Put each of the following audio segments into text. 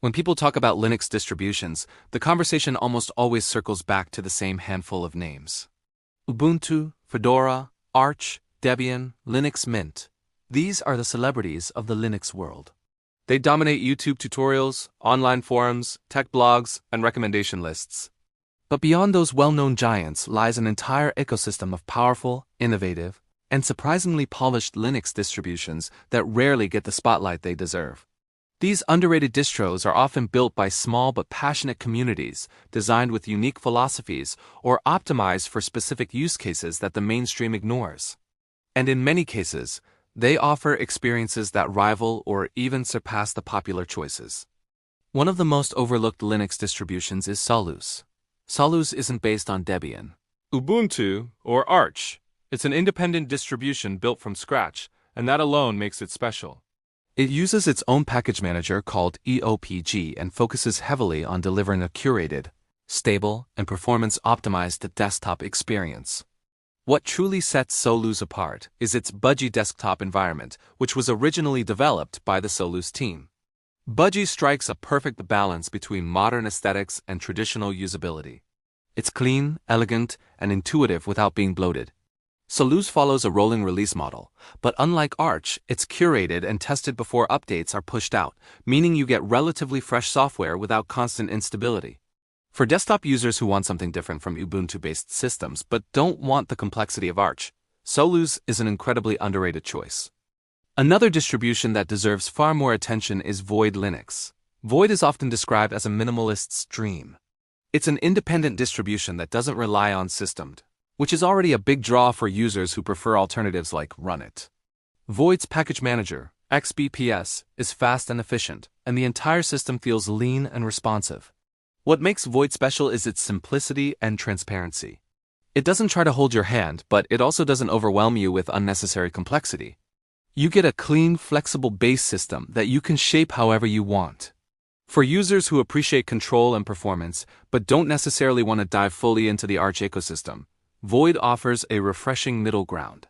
When people talk about Linux distributions, the conversation almost always circles back to the same handful of names. Ubuntu, Fedora, Arch, Debian, Linux Mint. These are the celebrities of the Linux world. They dominate YouTube tutorials, online forums, tech blogs, and recommendation lists. But beyond those well-known giants lies an entire ecosystem of powerful, innovative, and surprisingly polished Linux distributions that rarely get the spotlight they deserve. These underrated distros are often built by small but passionate communities, designed with unique philosophies, or optimized for specific use cases that the mainstream ignores. And in many cases, they offer experiences that rival or even surpass the popular choices. One of the most overlooked Linux distributions is Solus. Solus isn't based on Debian, Ubuntu, or Arch. It's an independent distribution built from scratch, and that alone makes it special. It uses its own package manager called EOPG and focuses heavily on delivering a curated, stable, and performance-optimized desktop experience. What truly sets Solus apart is its Budgie desktop environment, which was originally developed by the Solus team. Budgie strikes a perfect balance between modern aesthetics and traditional usability. It's clean, elegant, and intuitive without being bloated. Solus follows a rolling release model, but unlike Arch, it's curated and tested before updates are pushed out, meaning you get relatively fresh software without constant instability. For desktop users who want something different from Ubuntu-based systems but don't want the complexity of Arch, Solus is an incredibly underrated choice. Another distribution that deserves far more attention is Void Linux. Void is often described as a minimalist's dream. It's an independent distribution that doesn't rely on systemed, which is already a big draw for users who prefer alternatives like Runit. Void's package manager, XBPS, is fast and efficient, and the entire system feels lean and responsive. What makes Void special is its simplicity and transparency. It doesn't try to hold your hand, but it also doesn't overwhelm you with unnecessary complexity. You get a clean, flexible base system that you can shape however you want. For users who appreciate control and performance, but don't necessarily want to dive fully into the Arch ecosystem, Void offers a refreshing middle ground.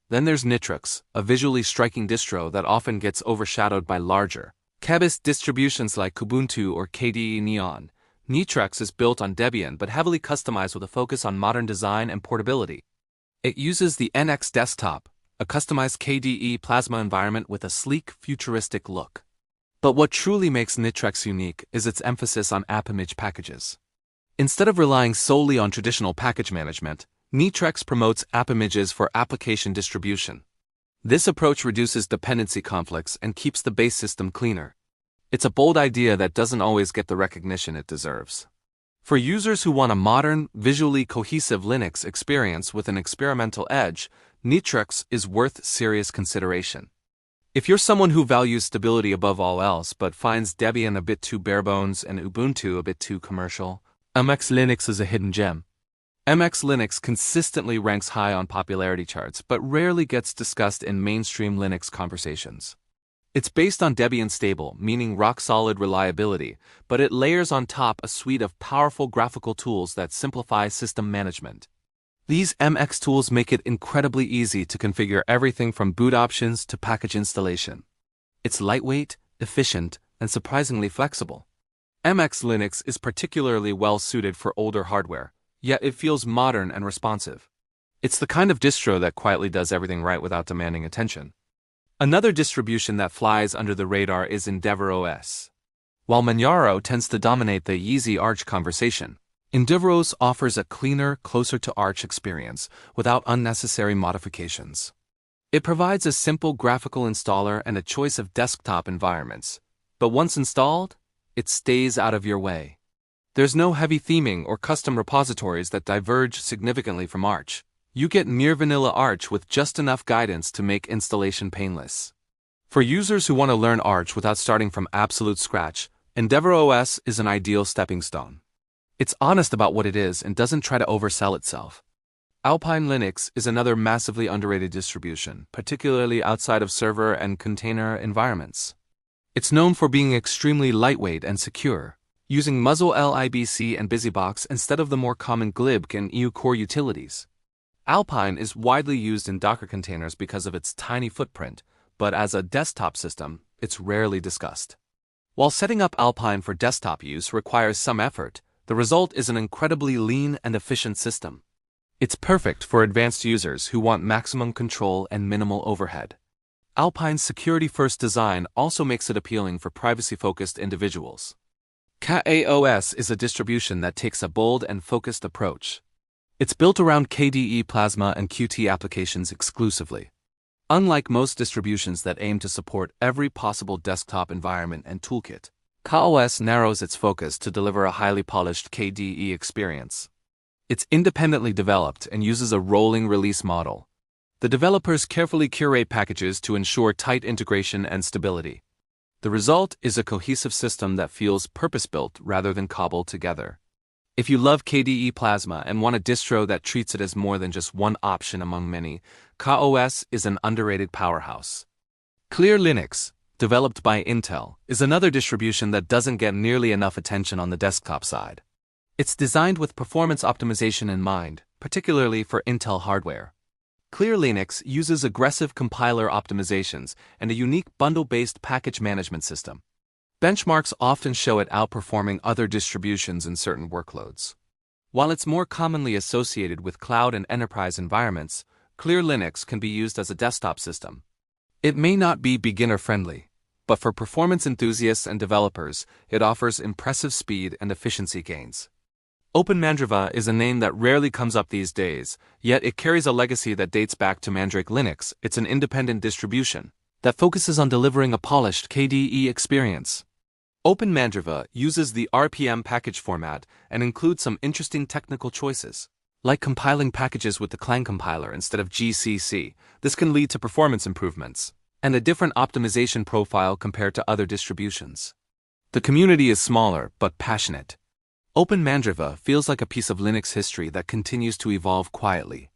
Then there's Nitrux, a visually striking distro that often gets overshadowed by larger, CABIS distributions like Ubuntu or KDE Neon. Nitrux is built on Debian but heavily customized with a focus on modern design and portability. It uses the NX desktop, a customized KDE Plasma environment with a sleek, futuristic look. But what truly makes Nitrux unique is its emphasis on app image packages. Instead of relying solely on traditional package management, Nitrux promotes app images for application distribution. This approach reduces dependency conflicts and keeps the base system cleaner. It's a bold idea that doesn't always get the recognition it deserves. For users who want a modern, visually cohesive Linux experience with an experimental edge, Nitrux is worth serious consideration. If you're someone who values stability above all else but finds Debian a bit too barebones and Ubuntu a bit too commercial, MX Linux is a hidden gem. MX Linux consistently ranks high on popularity charts but rarely gets discussed in mainstream Linux conversations. It's based on Debian stable, meaning rock-solid reliability, but it layers on top a suite of powerful graphical tools that simplify system management. These MX tools make it incredibly easy to configure everything from boot options to package installation. It's lightweight, efficient, and surprisingly flexible. MX Linux is particularly well-suited for older hardware, yet it feels modern and responsive. It's the kind of distro that quietly does everything right without demanding attention. Another distribution that flies under the radar is EndeavourOS. While Manjaro tends to dominate the Yeezy Arch conversation, EndeavourOS offers a cleaner, closer-to-Arch experience without unnecessary modifications. It provides a simple graphical installer and a choice of desktop environments, but once installed, it stays out of your way. There's no heavy theming or custom repositories that diverge significantly from Arch. You get near vanilla Arch with just enough guidance to make installation painless. For users who want to learn Arch without starting from absolute scratch, EndeavourOS is an ideal stepping stone. It's honest about what it is and doesn't try to oversell itself. Alpine Linux is another massively underrated distribution, particularly outside of server and container environments. It's known for being extremely lightweight and secure, using Muzzle libc and BusyBox instead of the more common glib and EU core utilities. Alpine is widely used in Docker containers because of its tiny footprint, but as a desktop system, it's rarely discussed. While setting up Alpine for desktop use requires some effort, the result is an incredibly lean and efficient system. It's perfect for advanced users who want maximum control and minimal overhead. Alpine's security-first design also makes it appealing for privacy-focused individuals. KAOS is a distribution that takes a bold and focused approach. It's built around KDE Plasma and Qt applications exclusively. Unlike most distributions that aim to support every possible desktop environment and toolkit, KAOS narrows its focus to deliver a highly polished KDE experience. It's independently developed and uses a rolling release model. The developers carefully curate packages to ensure tight integration and stability. The result is a cohesive system that feels purpose-built rather than cobbled together. If you love KDE Plasma and want a distro that treats it as more than just one option among many, KAOS is an underrated powerhouse. Clear Linux, developed by Intel, is another distribution that doesn't get nearly enough attention on the desktop side. It's designed with performance optimization in mind, particularly for Intel hardware. Clear Linux uses aggressive compiler optimizations and a unique bundle-based package management system. Benchmarks often show it outperforming other distributions in certain workloads. While it's more commonly associated with cloud and enterprise environments, Clear Linux can be used as a desktop system. It may not be beginner-friendly, but for performance enthusiasts and developers, it offers impressive speed and efficiency gains. OpenMandrava is a name that rarely comes up these days, yet it carries a legacy that dates back to Mandrake Linux. It's an independent distribution that focuses on delivering a polished KDE experience. OpenMandrava uses the RPM package format and includes some interesting technical choices. Like compiling packages with the Clang compiler instead of GCC, this can lead to performance improvements and a different optimization profile compared to other distributions. The community is smaller but passionate. OpenMandrava feels like a piece of Linux history that continues to evolve quietly.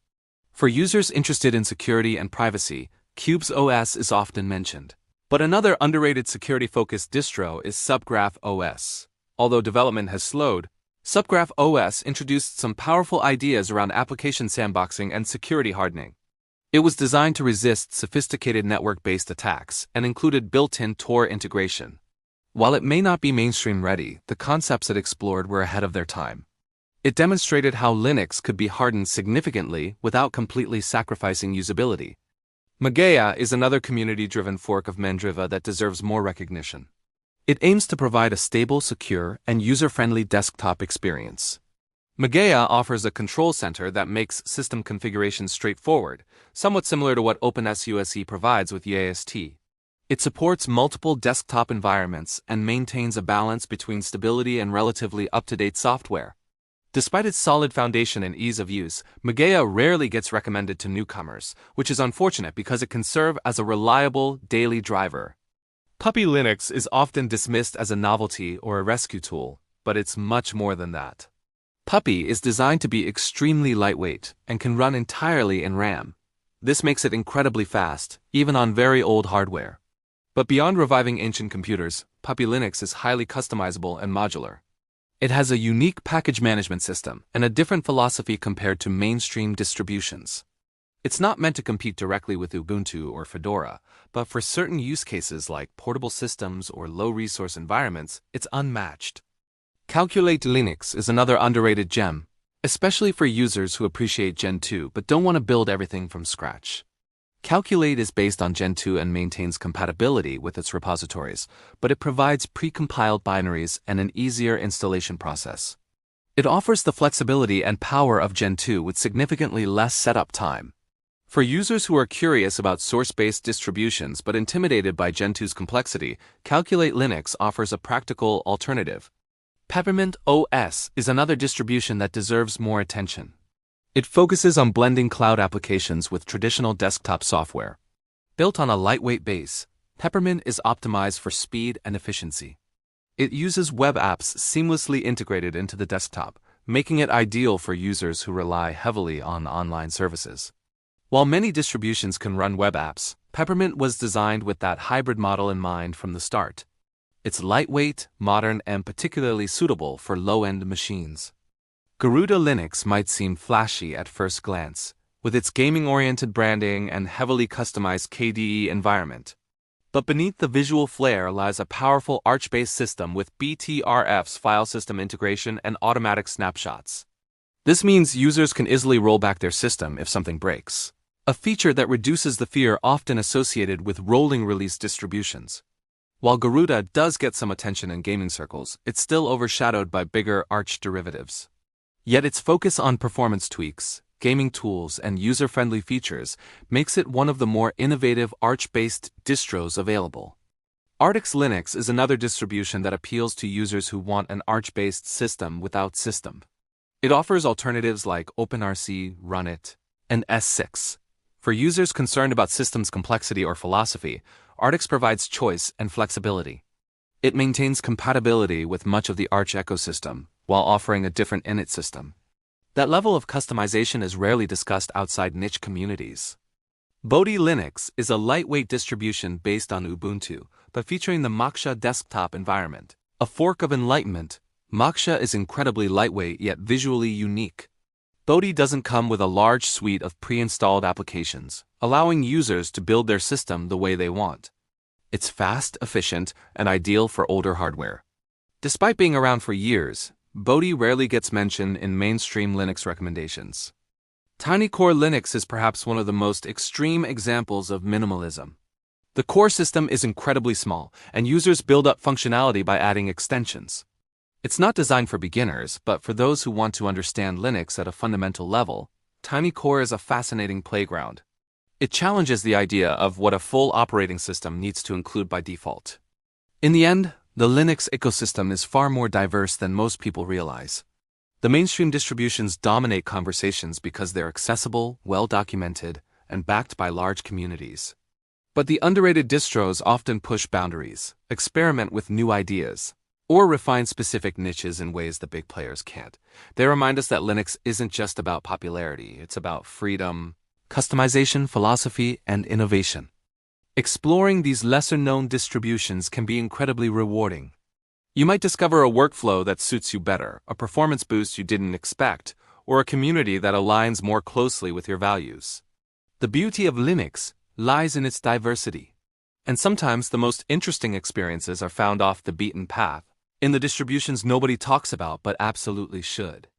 For users interested in security and privacy, Qubes OS is often mentioned. But another underrated security-focused distro is Subgraph OS. Although development has slowed, Subgraph OS introduced some powerful ideas around application sandboxing and security hardening. It was designed to resist sophisticated network-based attacks and included built-in Tor integration. While it may not be mainstream-ready, the concepts it explored were ahead of their time. It demonstrated how Linux could be hardened significantly without completely sacrificing usability. Mageia is another community-driven fork of Mandriva that deserves more recognition. It aims to provide a stable, secure, and user-friendly desktop experience. Mageia offers a control center that makes system configuration straightforward, somewhat similar to what OpenSUSE provides with YAST. It supports multiple desktop environments and maintains a balance between stability and relatively up-to-date software. Despite its solid foundation and ease of use, Mageia rarely gets recommended to newcomers, which is unfortunate because it can serve as a reliable daily driver. Puppy Linux is often dismissed as a novelty or a rescue tool, but it's much more than that. Puppy is designed to be extremely lightweight and can run entirely in RAM. This makes it incredibly fast, even on very old hardware. But beyond reviving ancient computers, Puppy Linux is highly customizable and modular. It has a unique package management system and a different philosophy compared to mainstream distributions. It's not meant to compete directly with Ubuntu or Fedora, but for certain use cases like portable systems or low-resource environments, it's unmatched. Calculate Linux is another underrated gem, especially for users who appreciate Gen 2 but don't want to build everything from scratch. Calculate is based on Gen 2 and maintains compatibility with its repositories, but it provides pre-compiled binaries and an easier installation process. It offers the flexibility and power of Gen 2 with significantly less setup time. For users who are curious about source-based distributions but intimidated by Gen 2's complexity, Calculate Linux offers a practical alternative. Peppermint OS is another distribution that deserves more attention. It focuses on blending cloud applications with traditional desktop software. Built on a lightweight base, Peppermint is optimized for speed and efficiency. It uses web apps seamlessly integrated into the desktop, making it ideal for users who rely heavily on online services. While many distributions can run web apps, Peppermint was designed with that hybrid model in mind from the start. It's lightweight, modern, and particularly suitable for low-end machines. Garuda Linux might seem flashy at first glance, with its gaming-oriented branding and heavily customized KDE environment. But beneath the visual flair lies a powerful Arch-based system with BTRFS file system integration and automatic snapshots. This means users can easily roll back their system if something breaks, a feature that reduces the fear often associated with rolling release distributions. While Garuda does get some attention in gaming circles, it's still overshadowed by bigger Arch derivatives. Yet its focus on performance tweaks, gaming tools, and user-friendly features makes it one of the more innovative Arch-based distros available. Artix Linux is another distribution that appeals to users who want an Arch-based system without system. It offers alternatives like OpenRC, Runit, and S6. For users concerned about systems complexity or philosophy, Artix provides choice and flexibility. It maintains compatibility with much of the Arch ecosystem, while offering a different init system. That level of customization is rarely discussed outside niche communities. Bodhi Linux is a lightweight distribution based on Ubuntu, but featuring the Moksha desktop environment. A fork of Enlightenment, Moksha is incredibly lightweight yet visually unique. Bodhi doesn't come with a large suite of pre-installed applications, allowing users to build their system the way they want. It's fast, efficient, and ideal for older hardware. Despite being around for years, Bodhi rarely gets mentioned in mainstream Linux recommendations. TinyCore Linux is perhaps one of the most extreme examples of minimalism. The core system is incredibly small, and users build up functionality by adding extensions. It's not designed for beginners, but for those who want to understand Linux at a fundamental level, TinyCore is a fascinating playground. It challenges the idea of what a full operating system needs to include by default. In the end, the Linux ecosystem is far more diverse than most people realize. The mainstream distributions dominate conversations because they're accessible, well-documented, and backed by large communities. But the underrated distros often push boundaries, experiment with new ideas, or refine specific niches in ways the big players can't. They remind us that Linux isn't just about popularity, it's about freedom, customization, philosophy, and innovation. Exploring these lesser-known distributions can be incredibly rewarding. You might discover a workflow that suits you better, a performance boost you didn't expect, or a community that aligns more closely with your values. The beauty of Linux lies in its diversity. And sometimes the most interesting experiences are found off the beaten path, in the distributions nobody talks about but absolutely should.